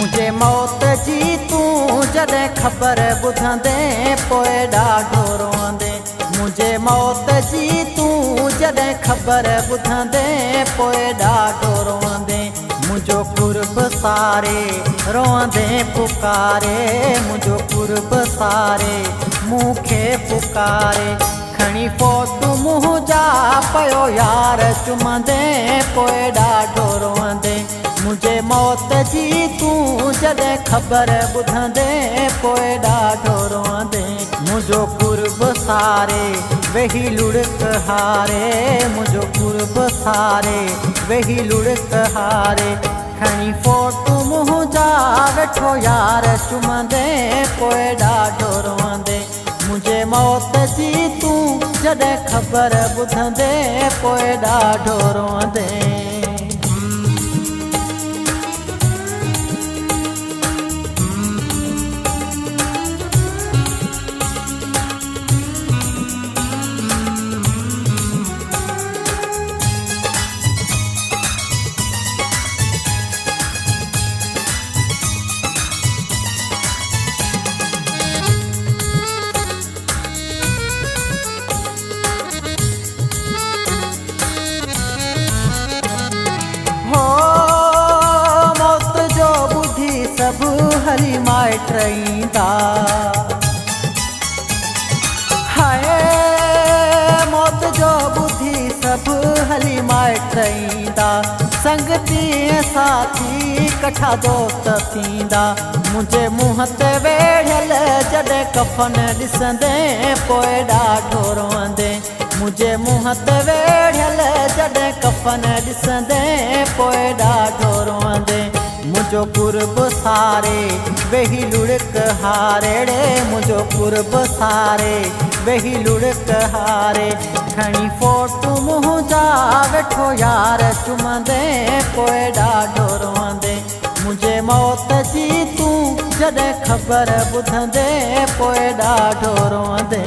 मुझे मौत जी तू जॾहिं ख़बर ॿुधंदे पोइ ॾाढो रोअंदे। मुझे मौत जी तू जॾहिं ख़बर ॿुधंदे पोइ ॾाढो रोअंदे। मुंहिंजो कुर्ब सारे रोअंदे पुकारे, मुंहिंजो कुर्ब सारे मूंखे पुकारे। खणी फोटू मुंहुं जा पियो यार चुमंदे पोइ ॾाढो रोअंदे। मुझे मौत जी तू जॾहिं ख़बर ॿुधंदे पोइ ॾाढो रोअंदे। मुंहिंजो कुर्ब सारे वेही लुड़क हारे, मुंहिंजो कुर्ब सारे वेही लुड़क हारे। खणी फोटू मुंहुं जा वेठो यार चुमंदे पोइ ॾाढो रोअंदे। मुझे मौत जी तू जॾहिं ख़बर ॿुधंदे पोइ ॾाढो रोअंदे। सभु हली माइट ईंदा, हाय मौत जो ॿुधी सभु हली माइट ईंदा। संगती साथी कठा दोस्त थींदा। मुंहिंजे मुंहं ते वेढ़ियल जॾहिं कफन ॾिसंदे पोइ ॾाढो रोअंदे। मुंहिंजे मुंहं ते वेढ़ियल जॾहिं कफन ॾिसंदे पोइ ॾाढो रोअंदे। मुंहिंजो कुर्ब सारे वेही लुड़क हारे रे, मुंहिंजो कुर्ब सारे वेही लुड़क हारे। खणी फोटू मुंहुं जा वेठो यार चुमंदे पोइ ॾाढो रोअंदे। मुंहिंजे मौत जी तू जॾहिं ख़बर ॿुधंदे पोइ ॾाढो रोअंदे।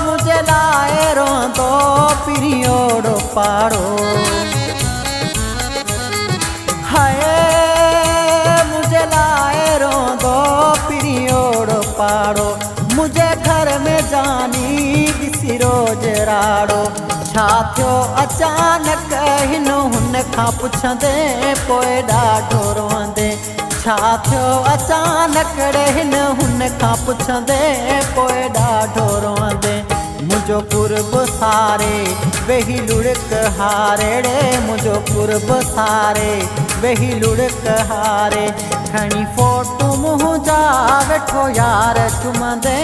मुझे लाए रोंदो पिरियोड़ो पाड़ो, हाय मुझे लाए रोंदो पिरियोड़ो पाड़ो। मुझे घर में जानी ॾिसी रोज राड़ो। छा थियो अचानक हिन हुन खां पुछंदे पोइ ॾाढो रोअंदे। छा थियो अचानक हिन हुन खां पुछंदे पोइ ॾाढो रोअंदे। मुंहिंजो कुर्ब सारे वेही लुड़क हारे रे, मुंहिंजो कुर्ब सारे वेही लुड़क हारे। खणी फोटू मुंहुं जा वेठो यार चुमंदे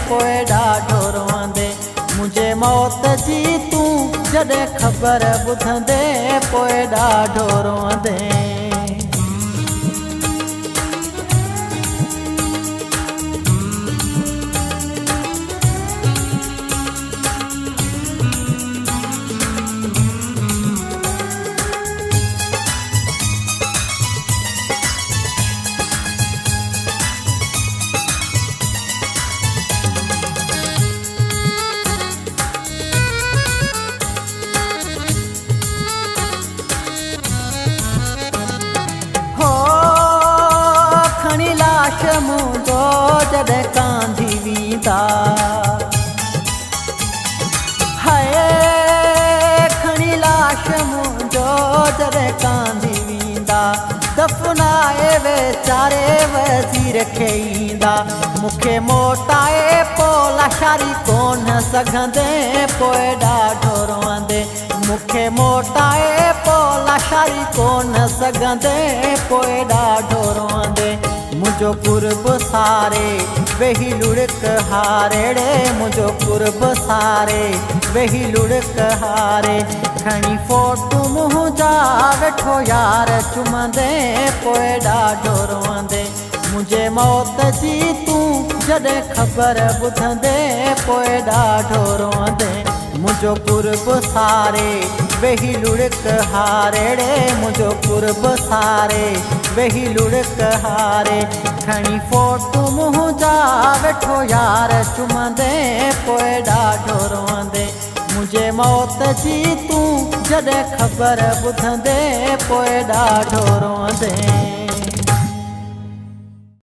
पोइ ॾाढो रोअंदे। मुंहिंजे मौत जी तू जॾहिं ख़बर ॿुधंदे पोइ ॾाढो रोअंदे। मुंहिंजो जॾहिं कांधी वेंदा, हाय खणी लाश मुंहिंजो जॾहिं कांधी वेंदा। दफ़नाए वेचारे वज़ीर खे ईंदा। मूंखे मोटाए पोइ लाशारी कोन सघंदे पोइ ॾाढो रोअंदे। मूंखे मोटाए पोइ लाशारी कोन सघंदे पोइ ॾाढो रोअंदे। मुझो कुर्ब सारे वेही लुढ़क हारेड़े मुझो कुर्ब सारे वेही लुढ़क हारे खणी फोटू मुँह जा वेठो यार चुमंदे पोए ॾाढो रोअंदे मुझे मौत जी तू जॾहिं ख़बर ॿुधंदे पोए ॾाढो रोअंदे मुझो कुर्ब सारे वेही लुढ़क हारेड़े मुझो कुर्ब सारे वेही लुढ़क हारे खणी फोटू मुँह जा वेठो यार चुमंदे पोए ॾाढो रोअंदे मुझे मौत जी तू जॾहिं ख़बर ॿुधंदे पोए ॾाढो रोअंदे।